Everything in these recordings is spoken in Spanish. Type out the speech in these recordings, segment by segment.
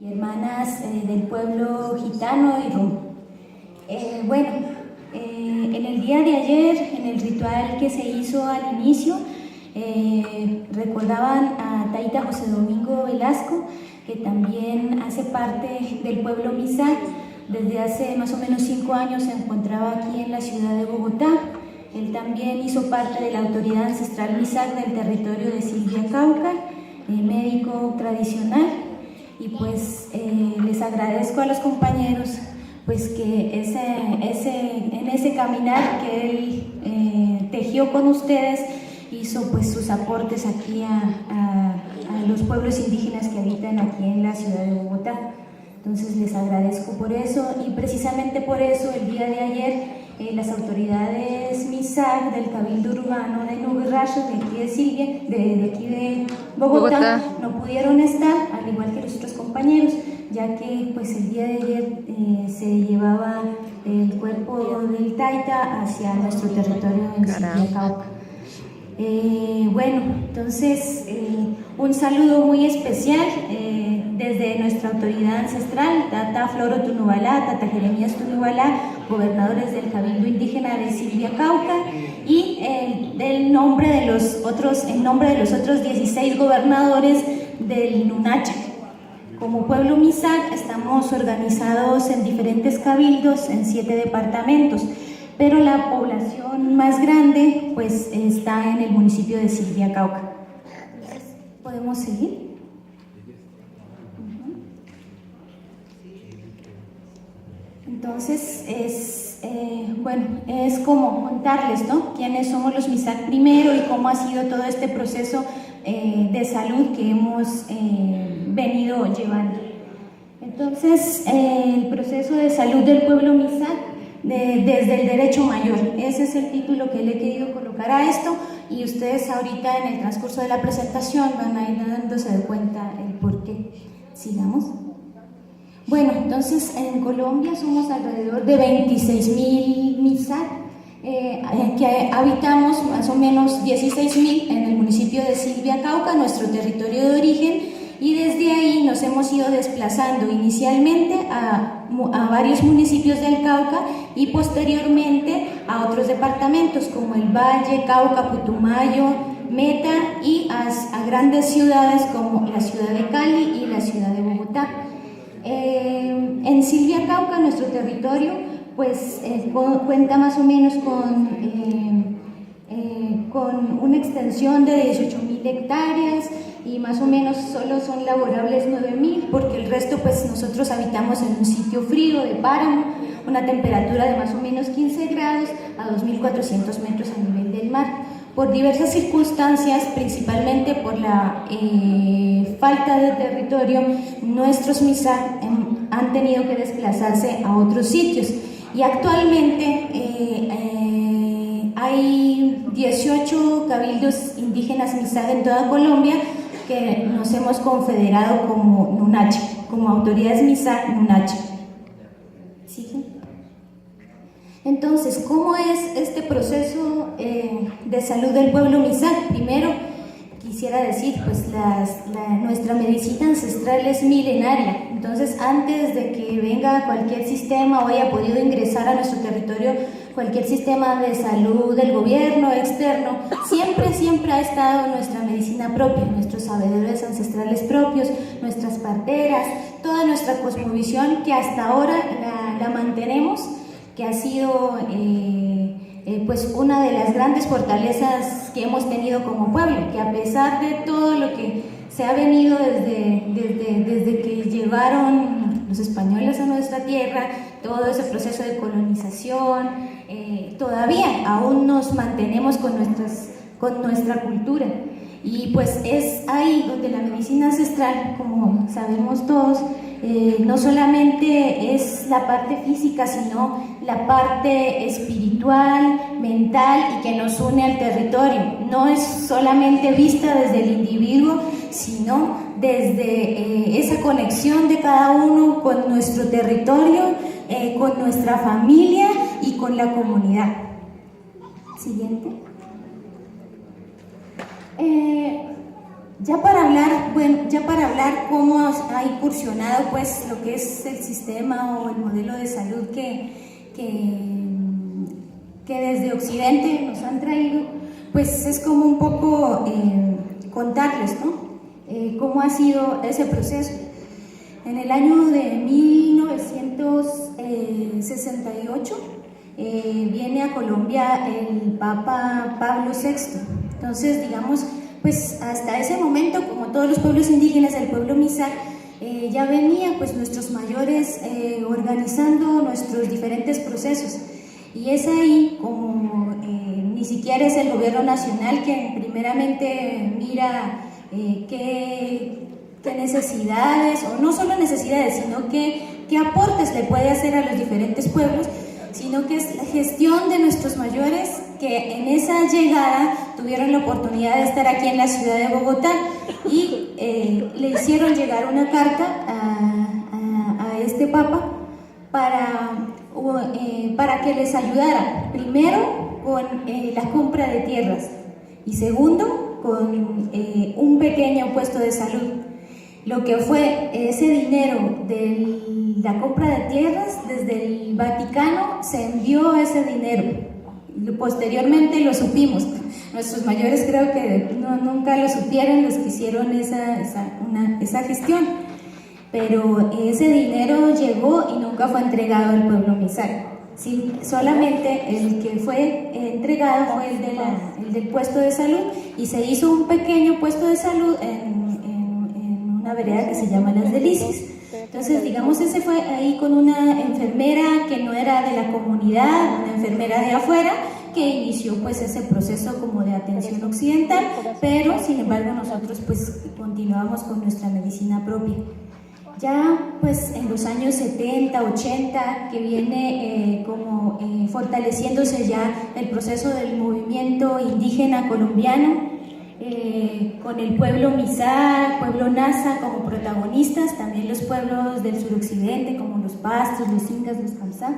y hermanas del pueblo gitano y rum. En el día de ayer, en el ritual que se hizo al inicio, recordaban a Taita José Domingo Velasco, que también hace parte del pueblo Mixac. Desde hace más o menos 5 años se encontraba aquí en la ciudad de Bogotá. Él también hizo parte de la autoridad ancestral Mixac del territorio de Silvia Cauca, médico tradicional. Y pues les agradezco a los compañeros pues que en ese caminar que él tejió con ustedes, hizo pues sus aportes aquí a los pueblos indígenas que habitan aquí en la ciudad de Bogotá. Entonces les agradezco por eso, y precisamente por eso el día de ayer las autoridades Mixac del Cabildo Urbano de Nubirrayo, de aquí de Silvia, de aquí de Bogotá, no pudieron estar, al igual que los otros compañeros, ya que pues el día de ayer se llevaba el cuerpo del Taita hacia nuestro territorio en Silvia Cauca. Entonces un saludo muy especial desde nuestra autoridad ancestral, Tata Floro Tunubalá, Tata Jeremías Tunubalá, gobernadores del Cabildo Indígena de Silvia Cauca, y en nombre de los otros 16 gobernadores del Nunacha. Como pueblo Mixac estamos organizados en diferentes cabildos en 7 departamentos, pero la población más grande pues está en el municipio de Silvia Cauca. Entonces, ¿podemos seguir? Entonces es como contarles, ¿no?, quiénes somos los Mixac primero y cómo ha sido todo este proceso de salud que hemos venido llevando. Entonces, el proceso de salud del pueblo Mixac desde el derecho mayor, ese es el título que le he querido colocar a esto, y ustedes ahorita en el transcurso de la presentación van a ir dándose de cuenta el por qué. Sigamos. Bueno, entonces en Colombia somos alrededor de 26.000 Mixac, que habitamos más o menos 16.000 en el municipio de Silvia Cauca, nuestro territorio de origen, y desde ahí nos hemos ido desplazando inicialmente a varios municipios del Cauca y posteriormente a otros departamentos como el Valle, Cauca, Putumayo, Meta, y a grandes ciudades como la ciudad de Cali y la ciudad de Bogotá. En Silvia Cauca, nuestro territorio, pues cuenta más o menos con una extensión de 18.000 hectáreas, y más o menos solo son laborables 9.000, porque el resto pues nosotros habitamos en un sitio frío de páramo, una temperatura de más o menos 15 grados a 2.400 metros a nivel del mar. Por diversas circunstancias, principalmente por la falta de territorio, nuestros Mixac han tenido que desplazarse a otros sitios, y actualmente hay 18 cabildos indígenas Mixac en toda Colombia que nos hemos confederado como Nunacha, como autoridades Mixac Nunacha. ¿Sigue? Entonces, ¿cómo es este proceso de salud del pueblo Mixac? Primero, quisiera decir, pues nuestra medicina ancestral es milenaria. Entonces, antes de que venga cualquier sistema o haya podido ingresar a nuestro territorio cualquier sistema de salud del gobierno externo, siempre ha estado nuestra medicina propia, nuestros sabedores ancestrales propios, nuestras parteras, toda nuestra cosmovisión que hasta ahora la mantenemos, que ha sido pues una de las grandes fortalezas que hemos tenido como pueblo, que a pesar de todo lo que se ha venido desde que llegaron los españoles a nuestra tierra, todo ese proceso de colonización, todavía aún nos mantenemos con nuestra cultura. Y pues es ahí donde la medicina ancestral, como sabemos todos, no solamente es la parte física, sino la parte espiritual, mental, y que nos une al territorio. No es solamente vista desde el individuo, sino desde esa conexión de cada uno con nuestro territorio, con nuestra familia y con la comunidad. Siguiente. Ya para hablar cómo ha incursionado pues lo que es el sistema o el modelo de salud que desde Occidente nos han traído, pues es como un poco contarles, ¿no? Cómo ha sido ese proceso. En el año de 1968 viene a Colombia el Papa Pablo VI. Entonces, digamos, pues hasta ese momento, como todos los pueblos indígenas, el pueblo Mixac ya venía pues nuestros mayores organizando nuestros diferentes procesos. Y es ahí como ni siquiera es el gobierno nacional quien primeramente mira qué necesidades, o no solo necesidades, sino qué aportes le puede hacer a los diferentes pueblos, sino que es la gestión de nuestros mayores que en esa llegada tuvieron la oportunidad de estar aquí en la ciudad de Bogotá y le hicieron llegar una carta a este Papa para que les ayudara, primero con la compra de tierras y segundo con un pequeño puesto de salud. Lo que fue ese dinero de la compra de tierras, desde el Vaticano se envió ese dinero. Posteriormente lo supimos. Nuestros mayores creo que nunca lo supieron los que hicieron esa gestión. Pero ese dinero llegó y nunca fue entregado al pueblo Mixac. Sí, solamente el que fue entregado fue el del puesto de salud, y se hizo un pequeño puesto de salud en una vereda que se llama Las Delicias. Entonces, digamos, ese fue ahí con una enfermera que no era de la comunidad, una enfermera de afuera, que inició pues ese proceso como de atención occidental, pero sin embargo nosotros pues continuamos con nuestra medicina propia. Ya pues en los años 70, 80, que viene fortaleciéndose ya el proceso del movimiento indígena colombiano, con el pueblo Mixac, pueblo Nasa como protagonistas, también los pueblos del suroccidente como los Pastos, los Incas, los Kamsá.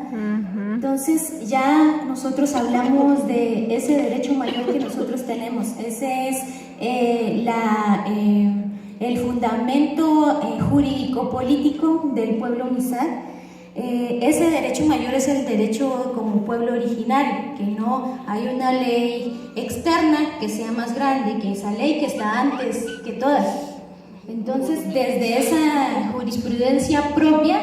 Entonces ya nosotros hablamos de ese derecho mayor que nosotros tenemos. Ese es el fundamento jurídico-político del pueblo Mixac. Ese derecho mayor es el derecho como pueblo originario, que no hay una ley externa que sea más grande que esa ley que está antes que todas. Entonces, desde esa jurisprudencia propia,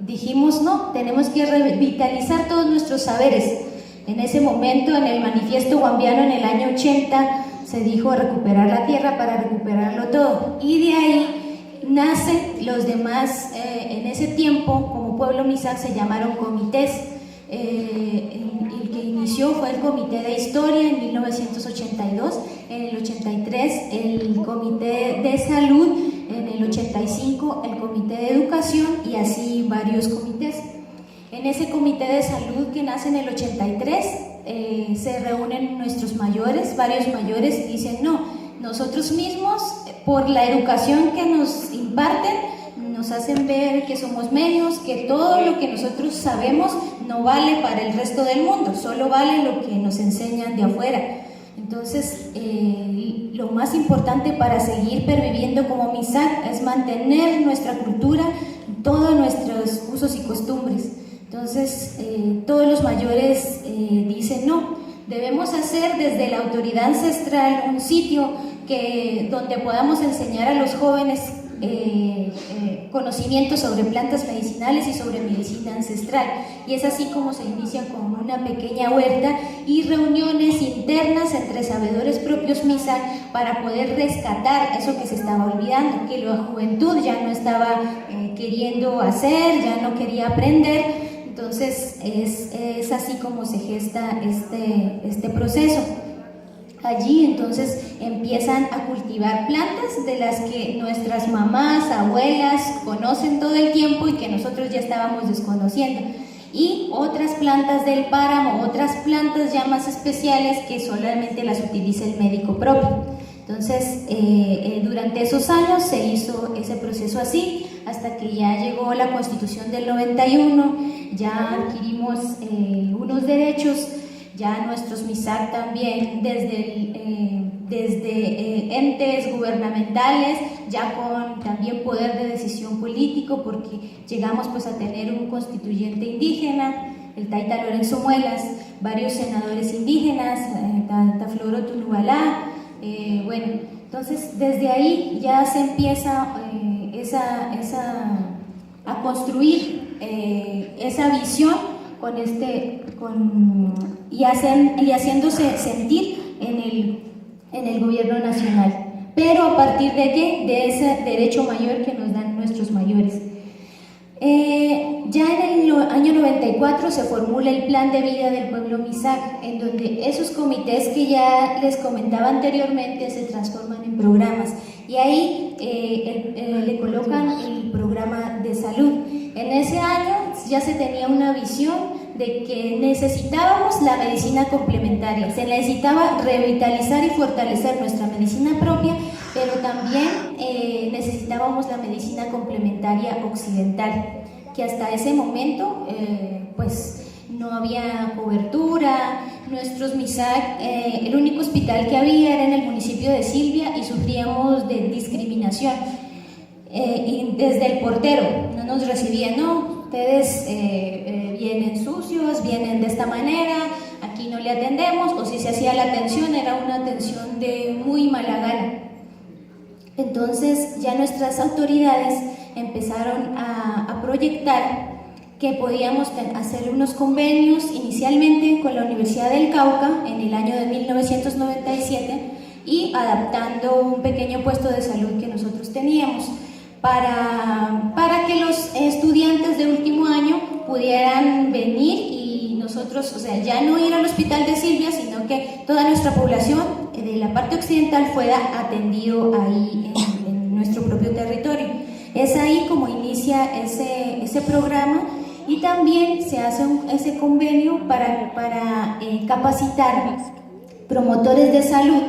dijimos no, tenemos que revitalizar todos nuestros saberes. En ese momento, en el manifiesto guambiano en el año 80, se dijo recuperar la tierra para recuperarlo todo, y de ahí nacen los demás. En ese tiempo, como pueblo Mixac, se llamaron comités. El que inició fue el Comité de Historia en 1982, en el 83 el Comité de Salud, en el 85 el Comité de Educación, y así varios comités. En ese Comité de Salud que nace en el 83 se reúnen nuestros mayores, varios mayores, y dicen no, nosotros mismos, por la educación que nos imparten, nos hacen ver que somos menos, que todo lo que nosotros sabemos no vale para el resto del mundo, solo vale lo que nos enseñan de afuera. Entonces, lo más importante para seguir perviviendo como Mixac es mantener nuestra cultura, todos nuestros usos y costumbres. Entonces, todos los mayores dicen no, debemos hacer desde la autoridad ancestral un sitio donde podamos enseñar a los jóvenes conocimientos sobre plantas medicinales y sobre medicina ancestral, y es así como se inicia con una pequeña huerta y reuniones internas entre sabedores propios Mixac para poder rescatar eso que se estaba olvidando, que la juventud ya no estaba queriendo hacer, ya no quería aprender. Entonces es así como se gesta este proceso. Allí entonces empiezan a cultivar plantas de las que nuestras mamás, abuelas conocen todo el tiempo y que nosotros ya estábamos desconociendo, y otras plantas del páramo, otras plantas ya más especiales que solamente las utiliza el médico propio. Entonces durante esos años se hizo ese proceso así, hasta que ya llegó la Constitución del 91, ya adquirimos unos derechos. Ya nuestros Mixac también, desde desde entes gubernamentales, ya con también poder de decisión político, porque llegamos pues a tener un constituyente indígena, el Taita Lorenzo Muelas, varios senadores indígenas, Tafloro Tunubalá, bueno, entonces desde ahí ya se empieza a construir esa visión y haciéndose sentir en el gobierno nacional. Pero ¿a partir de qué? De ese derecho mayor que nos dan nuestros mayores. Ya en el año 94 se formula el Plan de Vida del Pueblo Mixac, en donde esos comités que ya les comentaba anteriormente se transforman en programas, y ahí le colocan el programa de salud. En ese año ya se tenía una visión de que necesitábamos la medicina complementaria, se necesitaba revitalizar y fortalecer nuestra medicina propia, pero también necesitábamos la medicina complementaria occidental, que hasta ese momento pues no había cobertura. Nuestros Mixac, el único hospital que había era en el municipio de Silvia, y sufríamos de discriminación. Y desde el portero no nos recibían, no, ustedes vienen sucios, vienen de esta manera, aquí no le atendemos, o si se hacía la atención era una atención de muy mala gana. Entonces ya nuestras autoridades empezaron a proyectar que podíamos hacer unos convenios inicialmente con la Universidad del Cauca en el año de 1997, y adaptando un pequeño puesto de salud que nosotros teníamos para que los estudiantes de último año pudieran venir y nosotros, o sea, ya no ir al hospital de Silvia, sino que toda nuestra población de la parte occidental fuera atendido ahí en nuestro propio territorio. Es ahí como inicia ese programa, y también se hace ese convenio para capacitar promotores de salud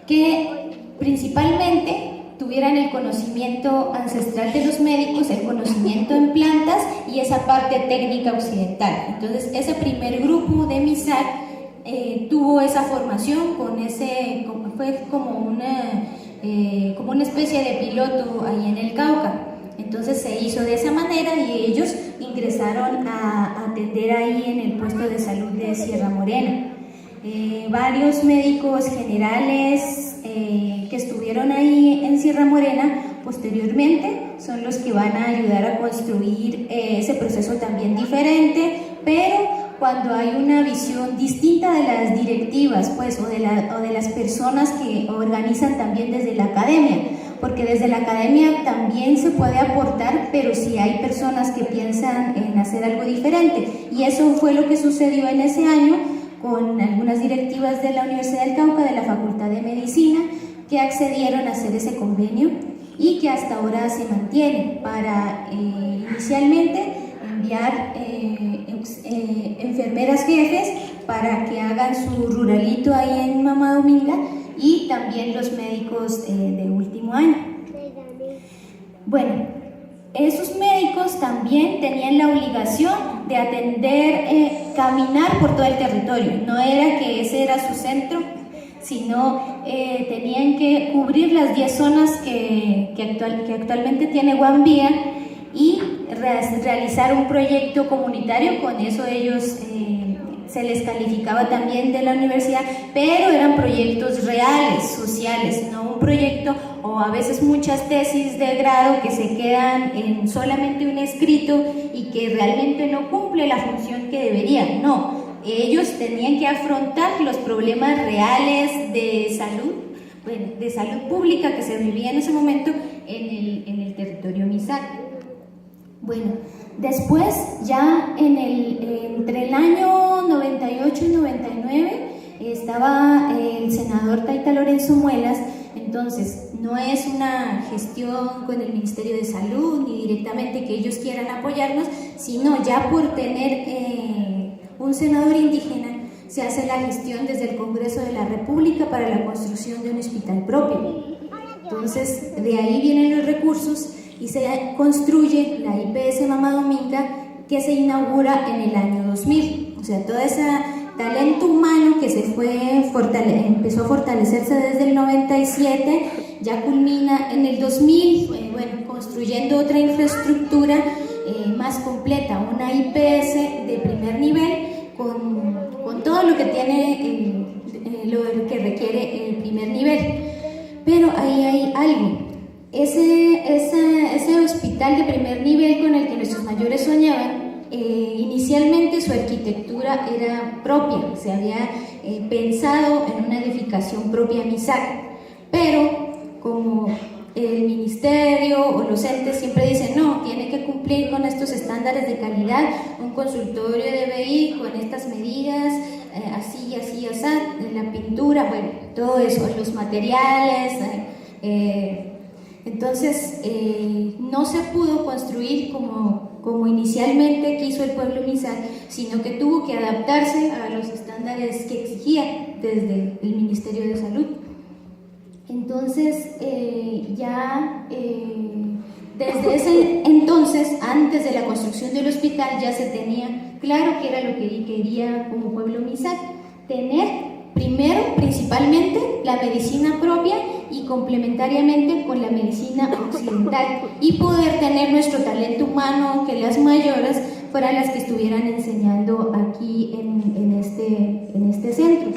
que principalmente tuvieran el conocimiento ancestral de los médicos, el conocimiento en plantas y esa parte técnica occidental. Entonces ese primer grupo de Mixac tuvo esa formación fue como una especie de piloto ahí en el Cauca. Entonces se hizo de esa manera y ellos ingresaron a atender ahí en el puesto de salud de Sierra Morena. Varios médicos generales que estuvieron ahí en Sierra Morena posteriormente son los que van a ayudar a construir ese proceso también diferente, pero cuando hay una visión distinta de las directivas, pues, o de las personas que organizan también desde la academia, porque desde la academia también se puede aportar, pero si hay personas que piensan en hacer algo diferente, y eso fue lo que sucedió en ese año con algunas directivas de la Universidad del Cauca, de la Facultad de Medicina, que accedieron a hacer ese convenio y que hasta ahora se mantiene para inicialmente enviar enfermeras jefes para que hagan su ruralito ahí en Mamá Dominga, y también los médicos de último año. Bueno, esos médicos también tenían la obligación de atender, caminar por todo el territorio. No era que ese era su centro, sino tenían que cubrir las 10 zonas que actualmente tiene Guambía y realizar un proyecto comunitario. Con eso ellos se les calificaba también de la universidad, pero eran proyectos reales, sociales, no un proyecto o a veces muchas tesis de grado que se quedan en solamente un escrito y que realmente no cumple la función que deberían. No, ellos tenían que afrontar los problemas reales de salud pública que se vivía en ese momento en el territorio Mixac. Bueno, después ya entre el año 98 y 99 estaba el senador Taita Lorenzo Muelas. Entonces no es una gestión con el Ministerio de Salud ni directamente que ellos quieran apoyarnos, sino ya por tener un senador indígena se hace la gestión desde el Congreso de la República para la construcción de un hospital propio. Entonces de ahí vienen los recursos y se construye la IPS Mamá Dominga, que se inaugura en el año 2000. O sea, toda esa talento humano que empezó a fortalecerse desde el 97, ya culmina en el 2000, construyendo otra infraestructura más completa, una IPS de primer nivel con todo lo que tiene, lo que requiere el primer nivel. Pero ahí hay algo. Ese hospital de primer nivel con el que nuestros mayores soñaban, inicialmente su arquitectura era propia, se había pensado en una edificación propia MISAC, pero como el ministerio o los entes siempre dicen no, tiene que cumplir con estos estándares de calidad, un consultorio de BI con estas medidas, así, así, así, la pintura, bueno, todo eso, los materiales, entonces no se pudo construir como inicialmente quiso el pueblo MISAC, sino que tuvo que adaptarse a los estándares que exigía desde el Ministerio de Salud. Entonces desde ese entonces, antes de la construcción del hospital, ya se tenía claro que era lo que quería como pueblo MISAC, tener primero, principalmente, la medicina propia y complementariamente con la medicina occidental, y poder tener nuestro talento humano, que las mayores fueran las que estuvieran enseñando aquí en este centro.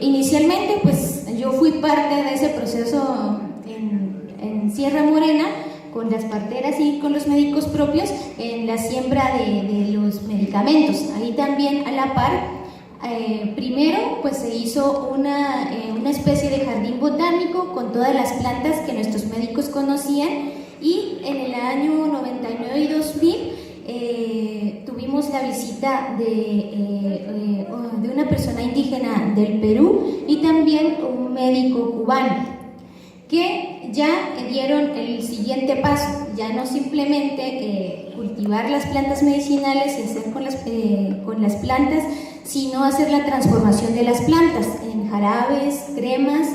Inicialmente, pues yo fui parte de ese proceso en Sierra Morena, con las parteras y con los médicos propios, en la siembra de los medicamentos. Ahí también a la par, primero pues se hizo una especie de jardín botánico con todas las plantas que nuestros médicos conocían, y en el año 99 y 2000 tuvimos la visita de una persona indígena del Perú y también un médico cubano, que ya dieron el siguiente paso, ya no simplemente cultivar las plantas medicinales y hacer con las plantas, sino hacer la transformación de las plantas en jarabes, cremas,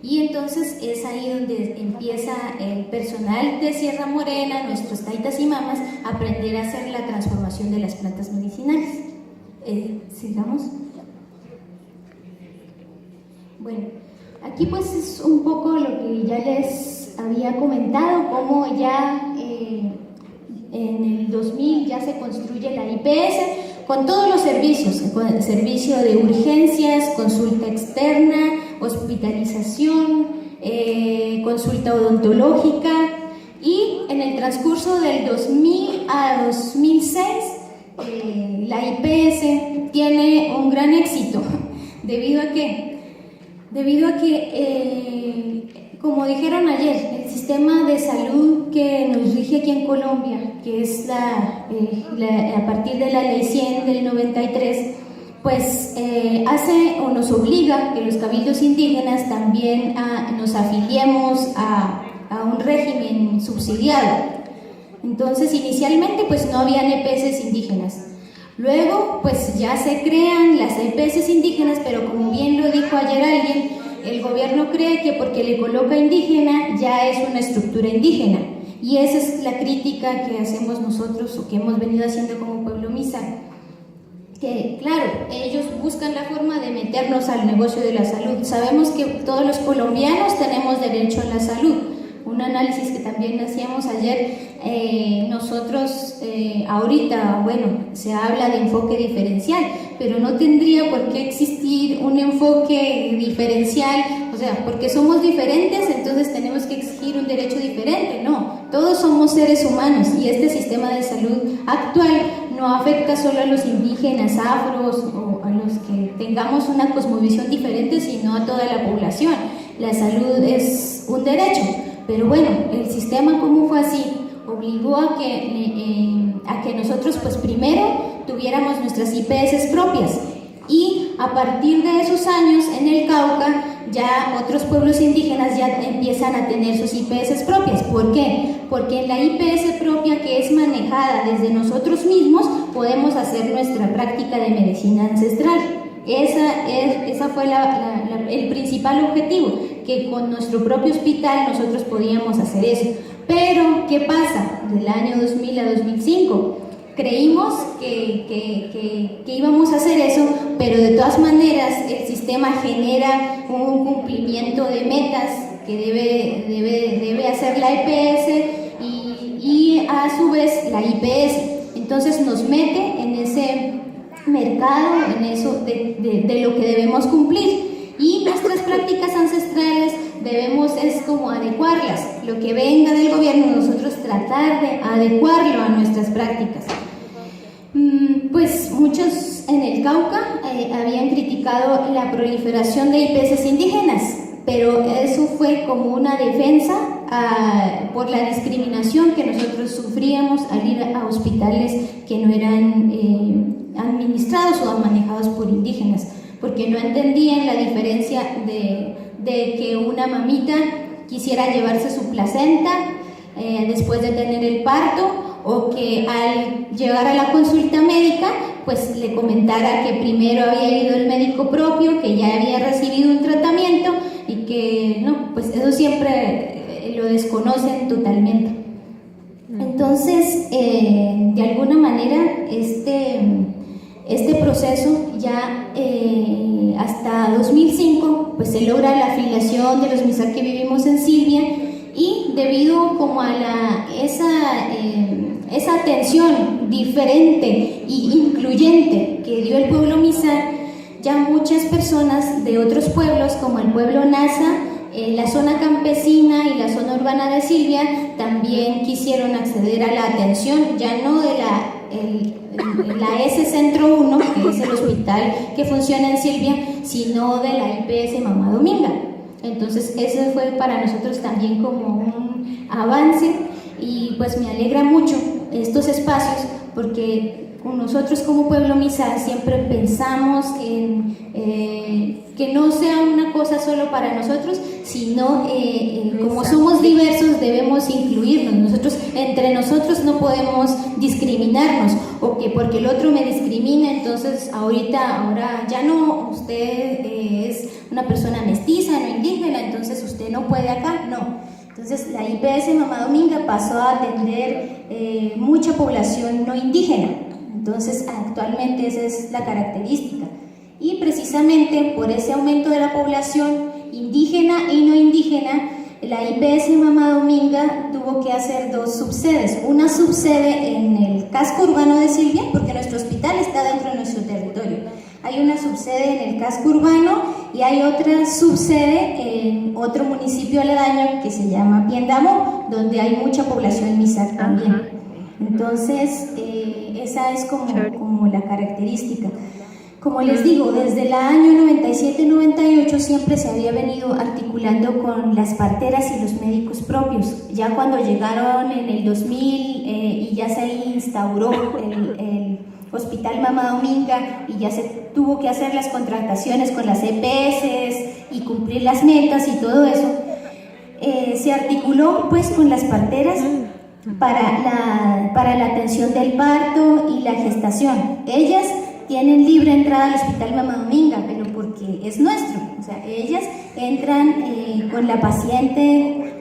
y entonces es ahí donde empieza el personal de Sierra Morena, nuestros taitas y mamas, a aprender a hacer la transformación de las plantas medicinales. ¿Sigamos? Bueno, aquí pues es un poco lo que ya les había comentado, cómo ya en el 2000 ya se construye la IPS con todos los servicios, con el servicio de urgencias, consulta externa, hospitalización, consulta odontológica, y en el transcurso del 2000 a 2006 la IPS tiene un gran éxito. ¿Debido a qué? Debido a que, como dijeron ayer, el sistema de salud que nos rige aquí en Colombia, que es a partir de la Ley 100 del 93, pues hace o nos obliga que los cabildos indígenas también nos afiliemos a un régimen subsidiado. Entonces, inicialmente pues no habían EPS indígenas. Luego pues ya se crean las EPS indígenas, pero como bien lo dijo ayer alguien, el gobierno cree que porque le coloca indígena ya es una estructura indígena, y esa es la crítica que hacemos nosotros o que hemos venido haciendo como pueblo MISAC, que claro, ellos buscan la forma de meternos al negocio de la salud. Sabemos que todos los colombianos tenemos derecho a la salud. Un análisis que también hacíamos ayer, nosotros ahorita, bueno, se habla de enfoque diferencial, pero no tendría por qué existir un enfoque diferencial, o sea, porque somos diferentes, entonces tenemos que exigir un derecho diferente. No, todos somos seres humanos, y este sistema de salud actual no afecta solo a los indígenas, afros o a los que tengamos una cosmovisión diferente, sino a toda la población. La salud es un derecho. Pero bueno, el sistema, como fue así, obligó a que nosotros pues primero tuviéramos nuestras IPS propias, y a partir de esos años en el Cauca ya otros pueblos indígenas ya empiezan a tener sus IPS propias. ¿Por qué? Porque en la IPS propia, que es manejada desde nosotros mismos, podemos hacer nuestra práctica de medicina ancestral. Esa fue el principal objetivo, que con nuestro propio hospital nosotros podíamos hacer eso. Pero, ¿qué pasa? Del año 2000 a 2005, creímos que íbamos a hacer eso, pero de todas maneras el sistema genera un cumplimiento de metas que debe hacer la EPS y a su vez la IPS. Entonces nos mete en ese mercado, en eso de lo que debemos cumplir, y nuestras prácticas ancestrales debemos es como adecuarlas, lo que venga del gobierno nosotros tratar de adecuarlo a nuestras prácticas. Pues muchos en el Cauca habían criticado la proliferación de IPS indígenas, pero eso fue como una defensa por la discriminación que nosotros sufríamos al ir a hospitales que no eran administrados o manejados por indígenas, porque no entendían la diferencia de que una mamita quisiera llevarse su placenta después de tener el parto, o que al llegar a la consulta médica pues le comentara que primero había ido el médico propio, que ya había recibido un tratamiento y que no, pues eso siempre lo desconocen totalmente. Entonces, de alguna manera, este proceso ya hasta 2005 pues se logra la afiliación de los Mizar que vivimos en Silvia, y debido como a esa atención diferente e incluyente que dio el pueblo Mizar, ya muchas personas de otros pueblos como el pueblo Nasa, la zona campesina y la zona urbana de Silvia también quisieron acceder a la atención, ya no de la S Centro 1, que es el hospital que funciona en Silvia, sino de la IPS Mamá Dominga. Entonces ese fue para nosotros también como un avance, y pues me alegra mucho estos espacios, porque nosotros como pueblo Mizar siempre pensamos en que no sea una cosa solo para nosotros, sino como somos diversos debemos incluirnos. Nosotros entre nosotros no podemos discriminarnos, o que porque el otro me discrimina, entonces ahora ya no, usted es una persona mestiza, no indígena, entonces usted no puede acá, no. Entonces la IPS Mamá Dominga pasó a atender mucha población no indígena. Entonces actualmente esa es la característica, y precisamente por ese aumento de la población indígena y no indígena, la IPS Mamá Dominga tuvo que hacer dos subsedes, una subsede en el casco urbano de Silvia, porque nuestro hospital está dentro de nuestro territorio. Hay una subsede en el casco urbano y hay otra subsede en otro municipio aledaño que se llama Piendamó, donde hay mucha población Mizar también. Entonces, esa es como la característica. Como les digo, desde el año 97-98 siempre se había venido articulando con las parteras y los médicos propios. Ya cuando llegaron en el 2000 y ya se instauró el Hospital Mamá Dominga y ya se tuvo que hacer las contrataciones con las EPS y cumplir las metas y todo eso, se articuló pues con las parteras para la atención del parto y la gestación. Ellas tienen libre entrada al Hospital Mamá Dominga, pero porque es nuestro, o sea, ellas entran con la paciente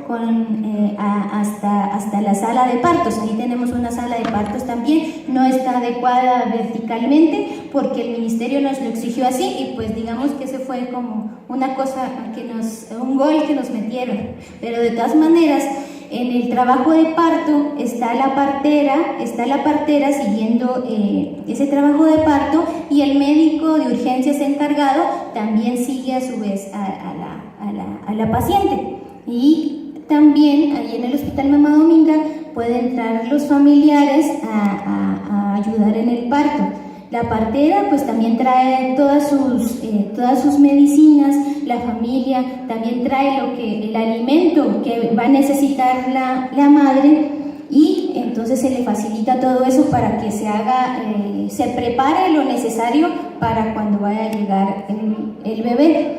hasta la sala de partos. Ahí tenemos una sala de partos también, no está adecuada verticalmente porque el ministerio nos lo exigió así, y pues digamos que ese fue como una cosa un gol que nos metieron, pero de todas maneras en el trabajo de parto está la partera siguiendo ese trabajo de parto, y el médico de urgencias encargado también sigue a su vez a la paciente. Y también ahí en el Hospital Mamá Dominga pueden entrar los familiares a ayudar en el parto. La partera pues también trae todas sus medicinas, la familia también trae el alimento que va a necesitar la madre, y entonces se le facilita todo eso para que se prepare lo necesario para cuando vaya a llegar el bebé.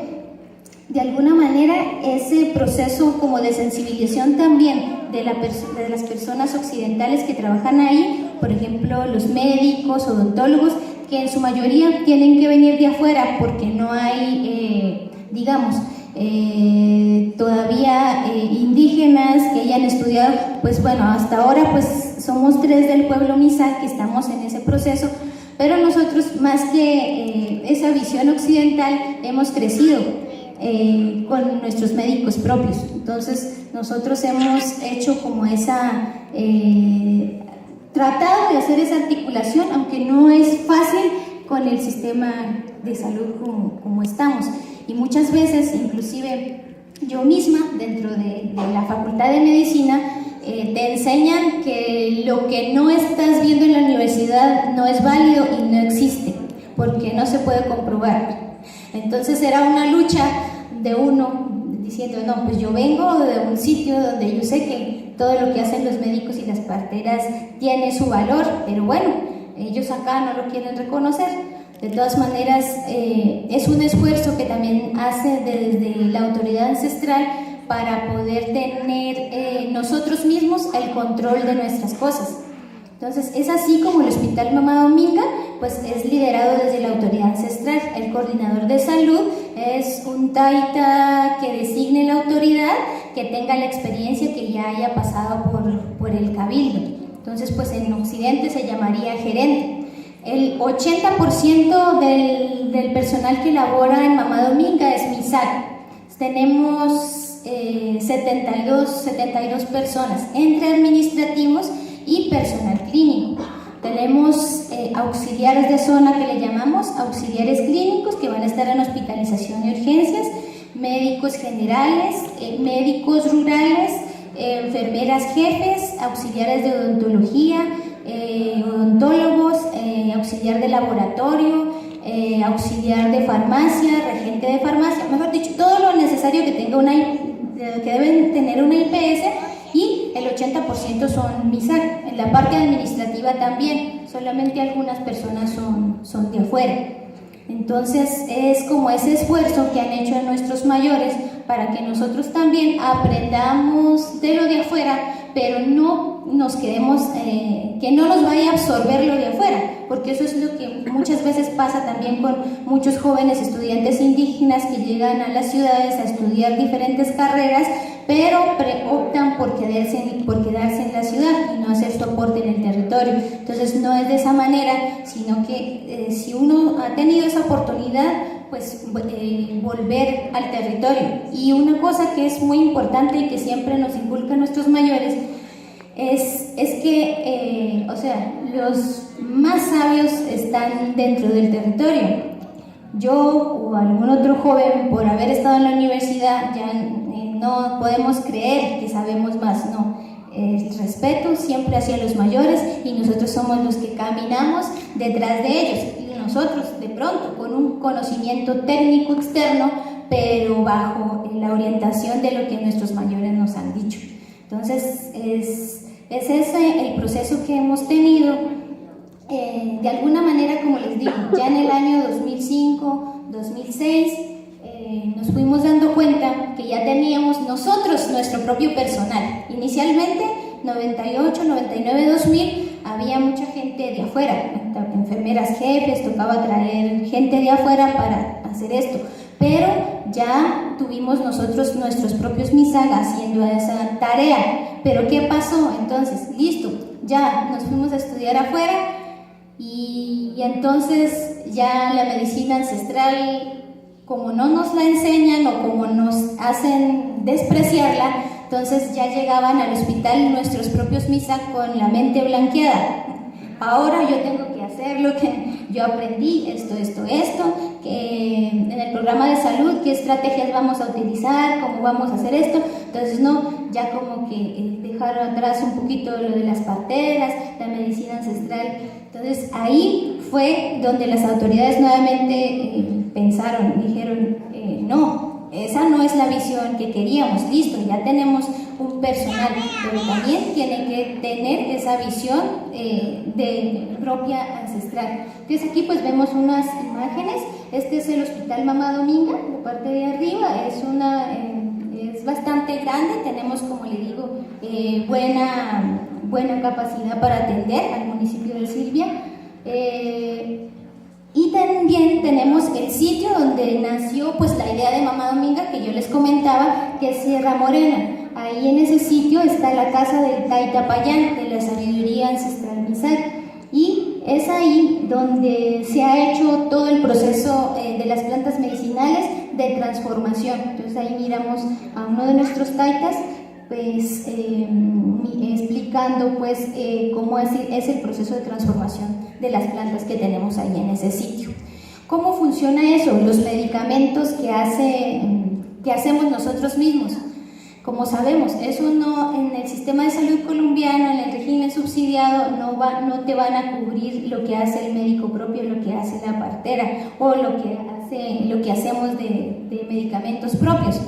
De alguna manera ese proceso como de sensibilización también de las personas occidentales que trabajan ahí, por ejemplo los médicos, odontólogos, que en su mayoría tienen que venir de afuera porque no hay, digamos, todavía indígenas que hayan estudiado, pues bueno, hasta ahora pues somos 3 del pueblo Mixal que estamos en ese proceso, pero nosotros más que esa visión occidental hemos crecido con nuestros médicos propios. Entonces nosotros hemos hecho como esa tratado de hacer esa articulación, aunque no es fácil con el sistema de salud como estamos, y muchas veces inclusive yo misma dentro de la Facultad de Medicina te enseñan que lo que no estás viendo en la universidad no es válido y no existe, porque no se puede comprobar. Entonces era una lucha de uno diciendo, no, pues yo vengo de un sitio donde yo sé que todo lo que hacen los médicos y las parteras tiene su valor, pero bueno, ellos acá no lo quieren reconocer. De todas maneras, es un esfuerzo que también hace desde la autoridad ancestral para poder tener nosotros mismos el control de nuestras cosas. Entonces, es así como el Hospital Mamá Dominga pues es liderado desde la autoridad ancestral. El coordinador de salud es un taita que designe la autoridad, que tenga la experiencia, que ya haya pasado por el cabildo. Entonces, pues en Occidente se llamaría gerente. El 80% del personal que labora en Mamá Dominga es Mixal. Tenemos 72 personas, entre administrativos y personal clínico. Tenemos auxiliares de zona que le llamamos auxiliares clínicos, que van a estar en hospitalización y urgencias, médicos generales, médicos rurales, enfermeras jefes, auxiliares de odontología, odontólogos, auxiliar de laboratorio, auxiliar de farmacia, regente de farmacia, mejor dicho, todo lo necesario que deben tener una IPS, y el 80% son Mixal. En la parte administrativa también, solamente algunas personas son de afuera. Entonces es como ese esfuerzo que han hecho nuestros mayores para que nosotros también aprendamos de lo de afuera, pero no nos quedemos, que no nos vaya a absorber lo de afuera, porque eso es lo que muchas veces pasa también con muchos jóvenes estudiantes indígenas que llegan a las ciudades a estudiar diferentes carreras, pero optan por quedarse en la ciudad y no hacer su aporte en el territorio. Entonces no es de esa manera, sino que si uno ha tenido esa oportunidad, pues volver al territorio. Y una cosa que es muy importante y que siempre nos inculcan nuestros mayores es que, o sea, los más sabios están dentro del territorio. Yo o algún otro joven, por haber estado en la universidad, ya no podemos creer que sabemos más, no. Respeto siempre hacia los mayores, y nosotros somos los que caminamos detrás de ellos, y nosotros de pronto con un conocimiento técnico externo, pero bajo la orientación de lo que nuestros mayores nos han dicho. Entonces es ese el proceso que hemos tenido. De alguna manera, como les digo, ya en el año 2005, 2006 nos fuimos dando cuenta que ya teníamos nosotros nuestro propio personal. Inicialmente, 98, 99, 2000, había mucha gente de afuera, enfermeras jefes, tocaba traer gente de afuera para hacer esto, pero ya tuvimos nosotros nuestros propios Mixal haciendo esa tarea. Pero ¿qué pasó? Entonces, listo, ya nos fuimos a estudiar afuera, y entonces ya la medicina ancestral, como no nos la enseñan o como nos hacen despreciarla, entonces ya llegaban al hospital nuestros propios Mixal con la mente blanqueada. Ahora yo tengo que hacer lo que yo aprendí, esto, que en el programa de salud, qué estrategias vamos a utilizar, cómo vamos a hacer esto. Entonces no, ya como que dejar atrás un poquito lo de las parteras, la medicina ancestral. Entonces ahí fue donde las autoridades nuevamente pensaron, dijeron, no, esa no es la visión que queríamos, listo, ya tenemos un personal, pero también tiene que tener esa visión de propia ancestral. Entonces aquí pues vemos unas imágenes. Este es el Hospital Mamá Dominga, la parte de arriba, es bastante grande, tenemos, como le digo, buena capacidad para atender al municipio de Silvia. Y también tenemos el sitio donde nació pues la idea de Mamá Dominga que yo les comentaba, que es Sierra Morena. Ahí en ese sitio está la casa del Taita Payán, de la sabiduría ancestral Misak, y es ahí donde se ha hecho todo el proceso de las plantas medicinales de transformación. Entonces ahí miramos a uno de nuestros taitas pues explicando pues cómo es el proceso de transformación de las plantas que tenemos ahí en ese sitio. ¿Cómo funciona eso? Los medicamentos que hacemos nosotros mismos. Como sabemos, eso no, en el sistema de salud colombiano, en el régimen subsidiado, no te van a cubrir lo que hace el médico propio, lo que hace la partera o lo que hacemos de medicamentos propios.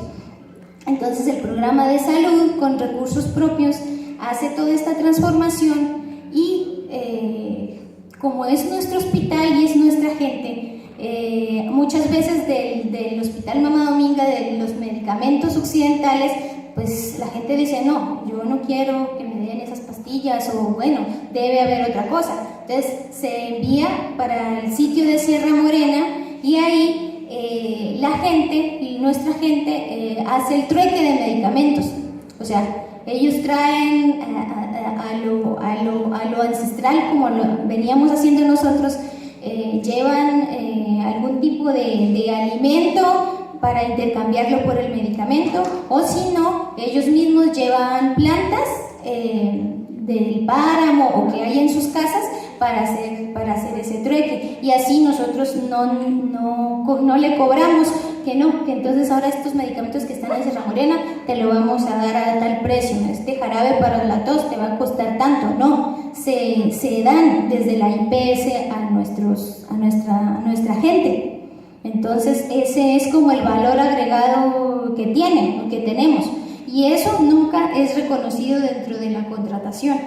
Entonces el programa de salud con recursos propios hace toda esta transformación y como es nuestro hospital y es nuestra gente, muchas veces del Hospital Mamá Dominga, de los medicamentos occidentales, pues la gente dice, no, yo no quiero que me den esas pastillas, o bueno, debe haber otra cosa. Entonces se envía para el sitio de Sierra Morena y ahí la gente y nuestra gente hace el trueque de medicamentos. O sea, ellos traen a lo ancestral, como lo veníamos haciendo nosotros, llevan algún tipo de alimento para intercambiarlo por el medicamento, o si no, ellos mismos llevan plantas del páramo o que hay en sus casas para hacer ese trueque, y así nosotros no le cobramos que entonces ahora estos medicamentos que están en Sierra Morena te lo vamos a dar a tal precio, este jarabe para la tos te va a costar tanto, no, se dan desde la IPS a nuestra gente. Entonces ese es como el valor agregado que tenemos, y eso nunca es reconocido dentro de la contratación,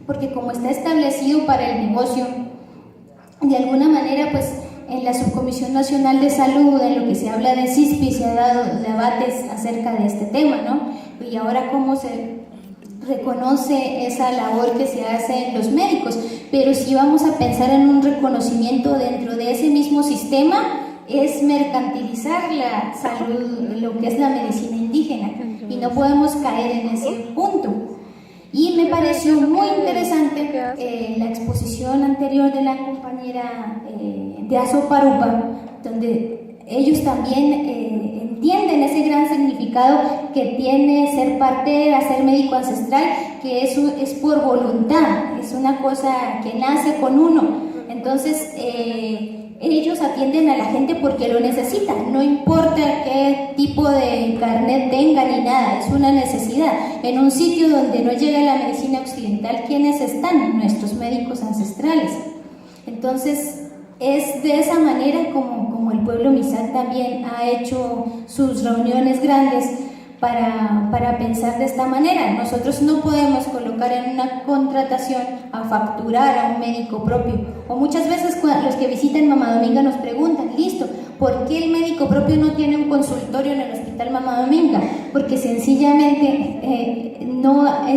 porque como está establecido para el negocio, de alguna manera pues en la Subcomisión Nacional de Salud, en lo que se habla de CISPI, se ha dado debates acerca de este tema, ¿no? Y ahora cómo se reconoce esa labor que se hace en los médicos, pero si vamos a pensar en un reconocimiento dentro de ese mismo sistema, es mercantilizar la salud, lo que es la medicina indígena, y no podemos caer en ese punto. Y me pareció muy interesante la exposición anterior de la compañera de Azoparupa, donde ellos también entienden ese gran significado que tiene ser partera, ser médico ancestral, que eso es por voluntad, es una cosa que nace con uno. Entonces ellos atienden a la gente porque lo necesitan, no importa qué tipo de carnet tengan ni nada, es una necesidad. En un sitio donde no llega la medicina occidental, ¿quiénes están? Nuestros médicos ancestrales. Entonces es de esa manera como el pueblo Misak también ha hecho sus reuniones grandes para pensar de esta manera. Nosotros no podemos colocar en una contratación a facturar a un médico propio, o muchas veces los que visitan Mamá Dominga nos preguntan, listo, ¿por qué el médico propio no tiene un consultorio en el Hospital Mamá Dominga? Porque sencillamente no es